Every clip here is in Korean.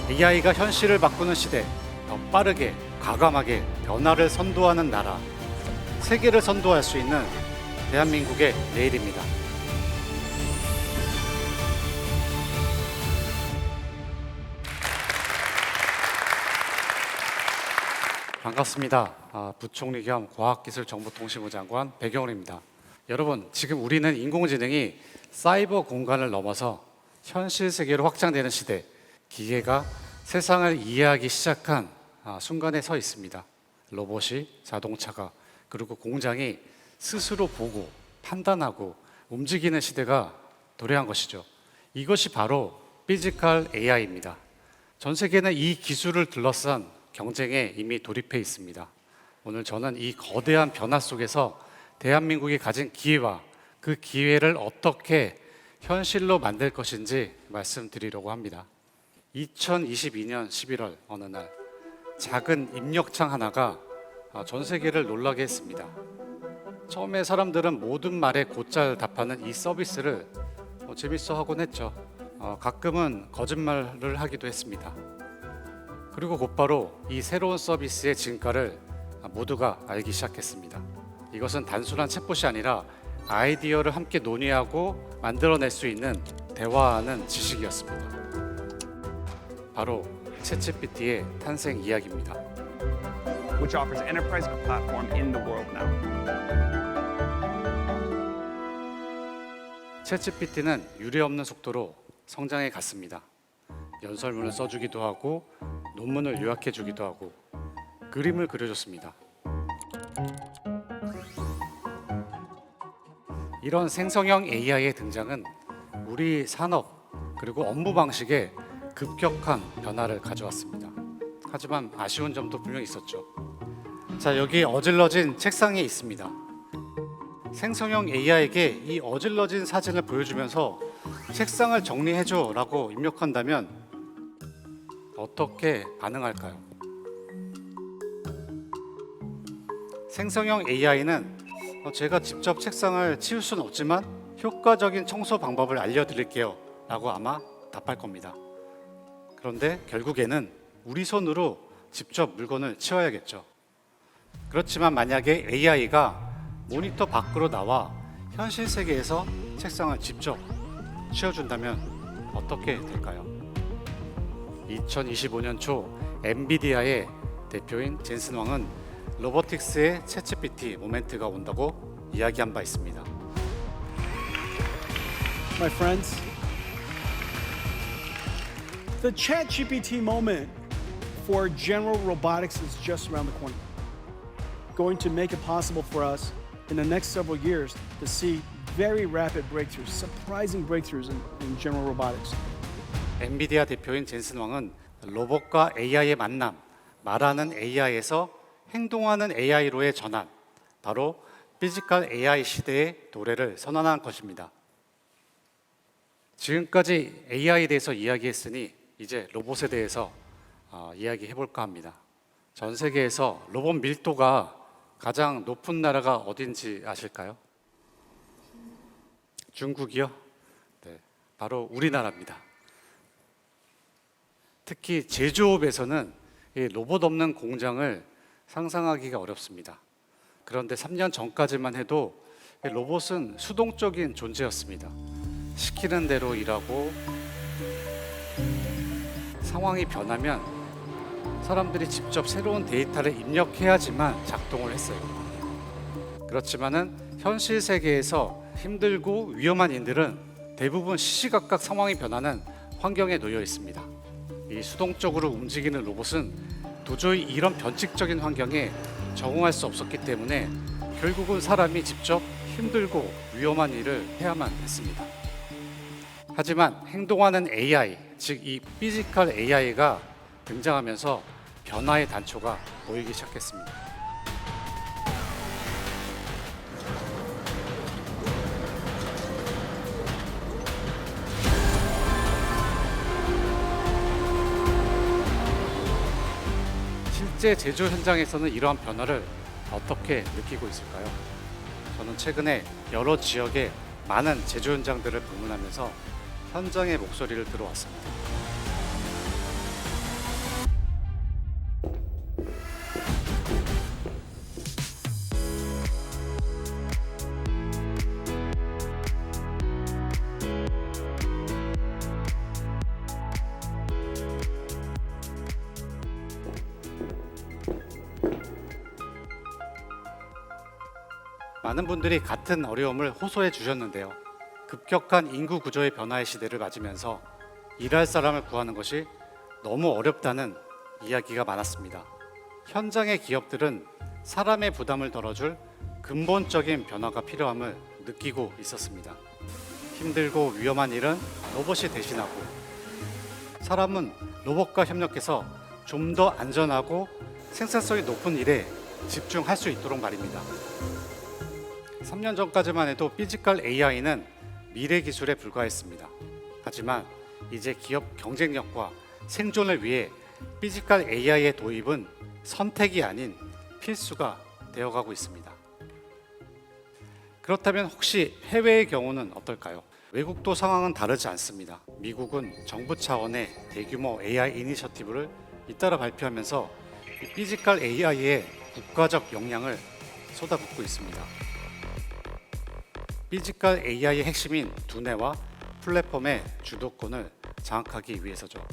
AI가 현실을 바꾸는 시대, 더 빠르게, 과감하게 변화를 선도하는 나라, 세계를 선도할 수 있는 대한민국의 내일입니다. 반갑습니다. 부총리 겸 과학기술정보통신부 장관 배경훈입니다. 여러분, 지금 우리는 인공지능이 사이버 공간을 넘어서 현실 세계로 확장되는 시대, 기계가 세상을 이해하기 시작한 순간에 서 있습니다. 로봇이, 자동차가, 그리고 공장이 스스로 보고 판단하고 움직이는 시대가 도래한 것이죠. 이것이 바로 피지컬 AI입니다. 전 세계는 이 기술을 둘러싼 경쟁에 이미 돌입해 있습니다. 오늘 저는 이 거대한 변화 속에서 대한민국이 가진 기회와 그 기회를 어떻게 현실로 만들 것인지 말씀드리려고 합니다. 2022년 11월 어느 날 작은 입력창 하나가 전 세계를 놀라게 했습니다. 처음에 사람들은 모든 말에 곧잘 답하는 이 서비스를 재밌어 하곤 했죠. 가끔은 거짓말을 하기도 했습니다. 그리고 곧바로 이 새로운 서비스의 진가를 모두가 알기 시작했습니다. 이것은 단순한 챗봇이 아니라 아이디어를 함께 논의하고 만들어낼 수 있는 대화하는 지식이었습니다. 바로 챗GPT의 탄생 이야기입니다. which offers enterprise platform in the world now. 챗GPT는 유례없는 속도로 성장해 갔습니다. 연설문을 써주기도 하고 논문을 요약해주기도 하고 그림을 그려줬습니다. 이런 생성형 AI의 등장은 우리 산업 그리고 업무 방식에 급격한 변화를 가져왔습니다. 하지만 아쉬운 점도 분명히 있었죠. 자, 여기 어질러진 책상이 있습니다. 생성형 AI에게 이 어질러진 사진을 보여주면서 책상을 정리해줘 라고 입력한다면 어떻게 반응할까요? 생성형 AI는 제가 직접 책상을 치울 수는 없지만 효과적인 청소 방법을 알려드릴게요 라고 아마 답할 겁니다. 그런데 결국에는 우리 손으로 직접 물건을 치워야겠죠. 그렇지만 만약에 AI가 모니터 밖으로 나와 현실 세계에서 책상을 직접 치워준다면 어떻게 될까요? 2025년 초 엔비디아의 대표인 젠슨 왕은 로보틱스의 챗GPT 모멘트가 온다고 이야기한 바 있습니다. My friends, the ChatGPT moment for general robotics is just around the corner. Going to make it possible for us in the next several years to see very rapid breakthroughs, surprising breakthroughs in general robotics. 엔비디아 대표인 젠슨 왕은 로봇과 AI의 만남, 말하는 AI에서 행동하는 AI로의 전환, 바로 피지컬 AI 시대의 도래를 선언한 것입니다. 지금까지 AI에 대해서 이야기했으니 이제 로봇에 대해서 이야기해 볼까 합니다. 전 세계에서 로봇 밀도가 가장 높은 나라가 어딘지 아실까요? 중국이요? 네, 바로 우리나라입니다. 특히 제조업에서는 이 로봇 없는 공장을 상상하기가 어렵습니다. 그런데 3년 전까지만 해도 로봇은 수동적인 존재였습니다. 시키는 대로 일하고 상황이 변하면 사람들이 직접 새로운 데이터를 입력해야지만 작동을 했어요. 그렇지만은 현실 세계에서 힘들고 위험한 일들은 대부분 시시각각 상황이 변하는 환경에 놓여 있습니다. 이 수동적으로 움직이는 로봇은 도저히 이런 변칙적인 환경에 적응할 수 없었기 때문에 결국은 사람이 직접 힘들고 위험한 일을 해야만 했습니다. 하지만 행동하는 AI, 즉 이 피지컬 AI가 등장하면서 변화의 단초가 보이기 시작했습니다. 실제 제조 현장에서는 이러한 변화를 어떻게 느끼고 있을까요? 저는 최근에 여러 지역의 많은 제조 현장들을 방문하면서 현장의 목소리를 들어왔습니다. 많은 분들이 같은 어려움을 호소해 주셨는데요. 급격한 인구 구조의 변화의 시대를 맞으면서 일할 사람을 구하는 것이 너무 어렵다는 이야기가 많았습니다. 현장의 기업들은 사람의 부담을 덜어줄 근본적인 변화가 필요함을 느끼고 있었습니다. 힘들고 위험한 일은 로봇이 대신하고 사람은 로봇과 협력해서 좀 더 안전하고 생산성이 높은 일에 집중할 수 있도록 말입니다. 3년 전까지만 해도 피지컬 AI는 미래 기술에 불과했습니다. 하지만 이제 기업 경쟁력과 생존을 위해 피지컬 AI의 도입은 선택이 아닌 필수가 되어가고 있습니다. 그렇다면 혹시 해외의 경우는 어떨까요? 외국도 상황은 다르지 않습니다. 미국은 정부 차원의 대규모 AI 이니셔티브를 잇따라 발표하면서 이 피지컬 AI의 국가적 역량을 쏟아붓고 있습니다. 피지컬 AI의 핵심인 두뇌와 플랫폼의 주도권을 장악하기 위해서죠.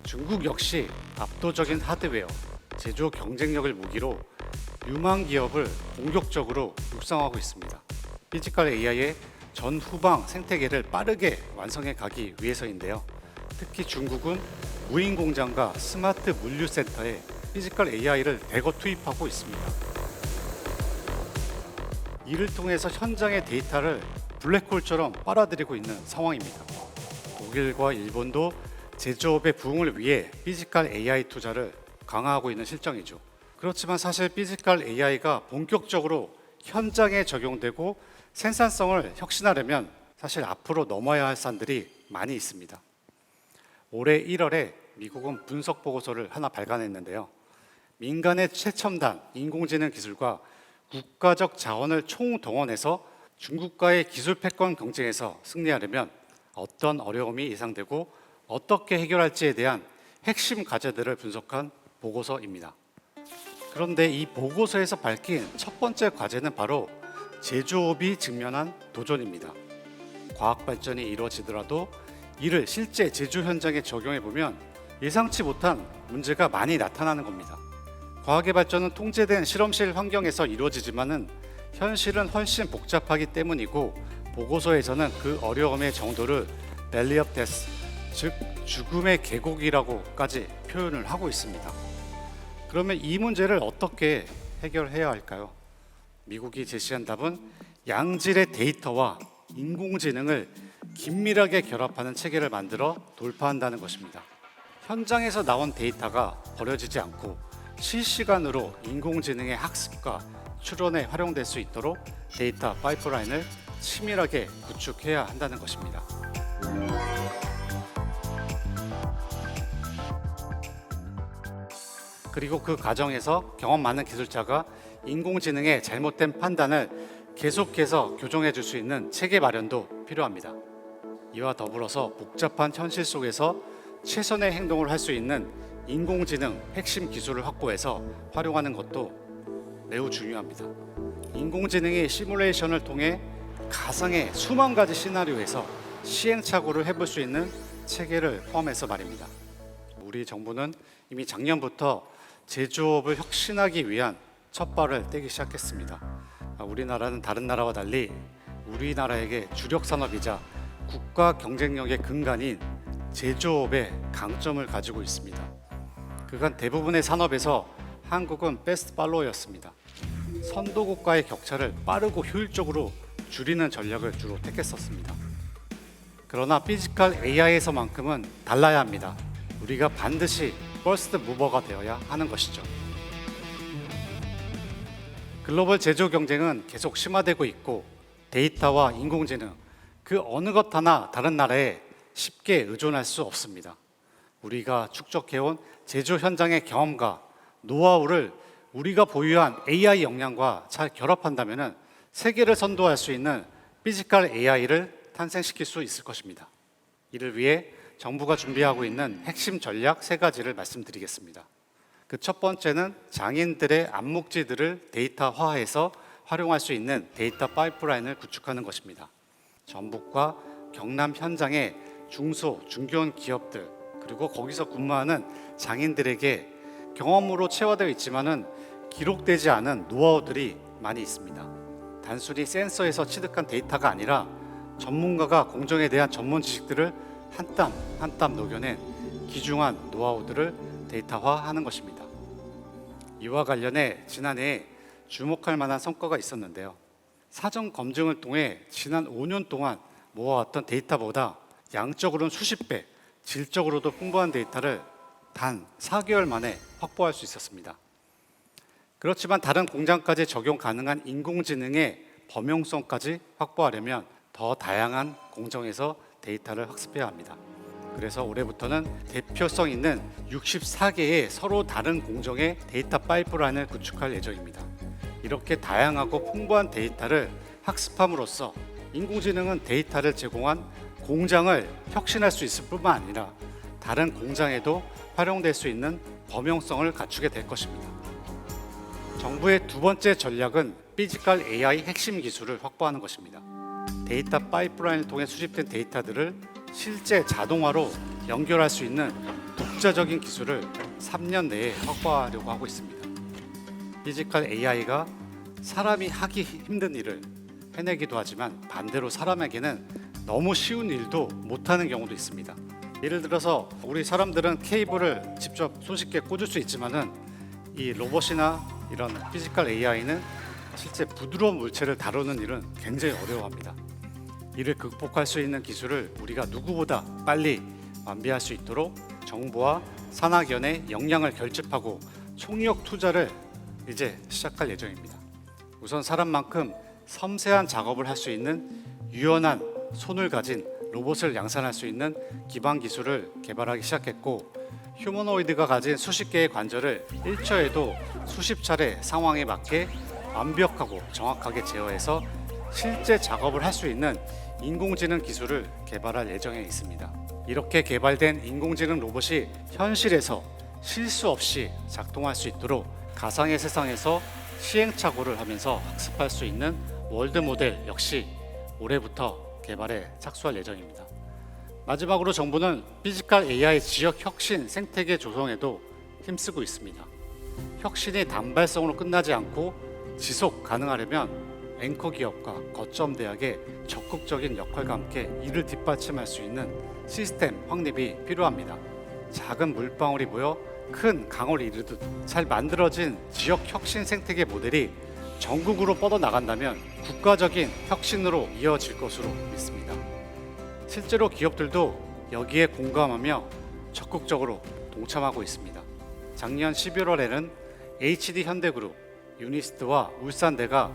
중국 역시 압도적인 하드웨어, 제조 경쟁력을 무기로 유망 기업을 공격적으로 육성하고 있습니다. 피지컬 AI의 전후방 생태계를 빠르게 완성해 가기 위해서인데요. 특히 중국은 무인 공장과 스마트 물류센터에 피지컬 AI를 대거 투입하고 있습니다. 이를 통해서 현장의 데이터를 블랙홀처럼 빨아들이고 있는 상황입니다. 독일과 일본도 제조업의 부흥을 위해 피지컬 AI 투자를 강화하고 있는 실정이죠. 그렇지만 사실 피지컬 AI가 본격적으로 현장에 적용되고 생산성을 혁신하려면 사실 앞으로 넘어야 할 산들이 많이 있습니다. 올해 1월에 미국은 분석 보고서를 하나 발간했는데요. 민간의 최첨단 인공지능 기술과 국가적 자원을 총동원해서 중국과의 기술 패권 경쟁에서 승리하려면 어떤 어려움이 예상되고 어떻게 해결할지에 대한 핵심 과제들을 분석한 보고서입니다. 그런데 이 보고서에서 밝힌 첫 번째 과제는 바로 제조업이 직면한 도전입니다. 과학 발전이 이루어지더라도 이를 실제 제조 현장에 적용해 보면 예상치 못한 문제가 많이 나타나는 겁니다. 과학의 발전은 통제된 실험실 환경에서 이루어지지만은 현실은 훨씬 복잡하기 때문이고 보고서에서는 그 어려움의 정도를 밸리 오브 데스, 즉 죽음의 계곡이라고까지 표현을 하고 있습니다. 그러면 이 문제를 어떻게 해결해야 할까요? 미국이 제시한 답은 양질의 데이터와 인공지능을 긴밀하게 결합하는 체계를 만들어 돌파한다는 것입니다. 현장에서 나온 데이터가 버려지지 않고 실시간으로 인공지능의 학습과 추론에 활용될 수 있도록 데이터 파이프라인을 치밀하게 구축해야 한다는 것입니다. 그리고 그 과정에서 경험 많은 기술자가 인공지능의 잘못된 판단을 계속해서 교정해 줄 수 있는 체계 마련도 필요합니다. 이와 더불어서 복잡한 현실 속에서 최선의 행동을 할 수 있는 인공지능 핵심 기술을 확보해서 활용하는 것도 매우 중요합니다. 인공지능이 시뮬레이션을 통해 가상의 수만 가지 시나리오에서 시행착오를 해볼 수 있는 체계를 포함해서 말입니다. 우리 정부는 이미 작년부터 제조업을 혁신하기 위한 첫 발을 떼기 시작했습니다. 우리나라는 다른 나라와 달리 우리나라에게 주력 산업이자 국가 경쟁력의 근간인 제조업의 강점을 가지고 있습니다. 그간 대부분의 산업에서 한국은 베스트 팔로워였습니다. 선도국과의 격차를 빠르고 효율적으로 줄이는 전략을 주로 택했었습니다. 그러나 피지컬 AI에서만큼은 달라야 합니다. 우리가 반드시 퍼스트 무버가 되어야 하는 것이죠. 글로벌 제조 경쟁은 계속 심화되고 있고 데이터와 인공지능 그 어느 것 하나 다른 나라에 쉽게 의존할 수 없습니다. 우리가 축적해온 제조 현장의 경험과 노하우를 우리가 보유한 AI 역량과 잘 결합한다면 세계를 선도할 수 있는 피지컬 AI를 탄생시킬 수 있을 것입니다. 이를 위해 정부가 준비하고 있는 핵심 전략 3가지를 말씀드리겠습니다. 그 첫 번째는 장인들의 암묵지들을 데이터화해서 활용할 수 있는 데이터 파이프라인을 구축하는 것입니다. 전북과 경남 현장의 중소, 중견 기업들 그리고 거기서 근무하는 장인들에게 경험으로 체화되어 있지만은 기록되지 않은 노하우들이 많이 있습니다. 단순히 센서에서 취득한 데이터가 아니라 전문가가 공정에 대한 전문 지식들을 한 땀 한 땀 녹여낸 귀중한 노하우들을 데이터화하는 것입니다. 이와 관련해 지난해 주목할 만한 성과가 있었는데요. 사전 검증을 통해 지난 5년 동안 모아왔던 데이터보다 양적으로는 수십 배, 질적으로도 풍부한 데이터를 단 4개월 만에 확보할 수 있었습니다. 그렇지만 다른 공장까지 적용 가능한 인공지능의 범용성까지 확보하려면 더 다양한 공정에서 데이터를 학습해야 합니다. 그래서 올해부터는 대표성 있는 64개의 서로 다른 공정의 데이터 파이프라인을 구축할 예정입니다. 이렇게 다양하고 풍부한 데이터를 학습함으로써 인공지능은 데이터를 제공한 공장을 혁신할 수 있을 뿐만 아니라 다른 공장에도 활용될 수 있는 범용성을 갖추게 될 것입니다. 정부의 두 번째 전략은 피지컬 AI 핵심 기술을 확보하는 것입니다. 데이터 파이프라인을 통해 수집된 데이터들을 실제 자동화로 연결할 수 있는 독자적인 기술을 3년 내에 확보하려고 하고 있습니다. 피지컬 AI가 사람이 하기 힘든 일을 해내기도 하지만 반대로 사람에게는 너무 쉬운 일도 못하는 경우도 있습니다. 예를 들어서 우리 사람들은 케이블을 직접 손쉽게 꽂을 수 있지만은 이 로봇이나 이런 피지컬 AI는 실제 부드러운 물체를 다루는 일은 굉장히 어려워합니다. 이를 극복할 수 있는 기술을 우리가 누구보다 빨리 완비할 수 있도록 정부와 산학연의 역량을 결집하고 총력 투자를 이제 시작할 예정입니다. 우선 사람만큼 섬세한 작업을 할 수 있는 유연한 손을 가진 로봇을 양산할 수 있는 기반 기술을 개발하기 시작했고, 휴머노이드가 가진 수십 개의 관절을 1초에도 수십 차례 상황에 맞게 완벽하고 정확하게 제어해서 실제 작업을 할 수 있는 인공지능 기술을 개발할 예정에 있습니다. 이렇게 개발된 인공지능 로봇이 현실에서 실수 없이 작동할 수 있도록 가상의 세상에서 시행착오를 하면서 학습할 수 있는 월드 모델 역시 올해부터 개발에 착수할 예정입니다. 마지막으로 정부는 피지컬 AI 지역 혁신 생태계 조성에도 힘쓰고 있습니다. 혁신이 단발성으로 끝나지 않고 지속 가능하려면 앵커 기업과 거점 대학의 적극적인 역할과 함께 이를 뒷받침할 수 있는 시스템 확립이 필요합니다. 작은 물방울이 모여 큰 강을 이루듯 잘 만들어진 지역 혁신 생태계 모델이 전국으로 뻗어나간다면 국가적인 혁신으로 이어질 것으로 믿습니다. 실제로 기업들도 여기에 공감하며 적극적으로 동참하고 있습니다. 작년 11월에는 HD 현대그룹, 유니스트와 울산대가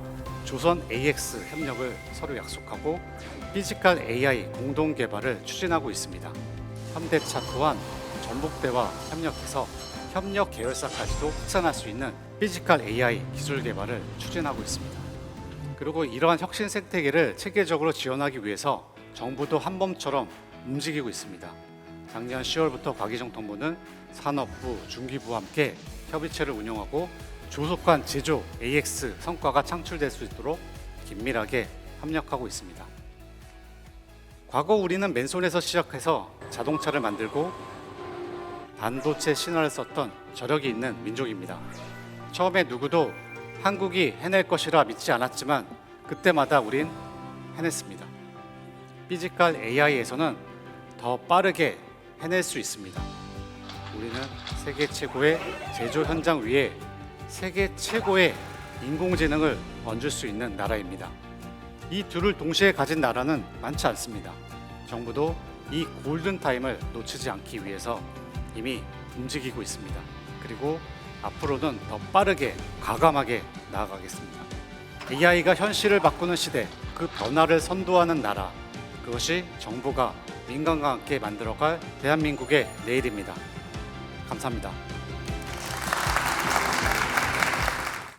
조선 AX 협력을 서로 약속하고 피지컬 AI 공동 개발을 추진하고 있습니다. 현대차 또한 전북대와 협력해서 협력 계열사까지도 확산할 수 있는 피지컬 AI 기술 개발을 추진하고 있습니다. 그리고 이러한 혁신 생태계를 체계적으로 지원하기 위해서 정부도 한범처럼 움직이고 있습니다. 작년 10월부터 과기정통부는 산업부, 중기부와 함께 협의체를 운영하고 조속한 제조 AX 성과가 창출될 수 있도록 긴밀하게 협력하고 있습니다. 과거 우리는 맨손에서 시작해서 자동차를 만들고 반도체 신화를 썼던 저력이 있는 민족입니다. 처음에 누구도 한국이 해낼 것이라 믿지 않았지만 그때마다 우린 해냈습니다. 피지컬 AI에서는 더 빠르게 해낼 수 있습니다. 우리는 세계 최고의 제조 현장 위에 세계 최고의 인공지능을 얹을 수 있는 나라입니다. 이 둘을 동시에 가진 나라는 많지 않습니다. 정부도 이 골든타임을 놓치지 않기 위해서 이미 움직이고 있습니다. 그리고 앞으로는 더 빠르게 과감하게 나아가겠습니다. AI가 현실을 바꾸는 시대, 그 변화를 선도하는 나라, 그것이 정부가 민간과 함께 만들어갈 대한민국의 내일입니다. 감사합니다.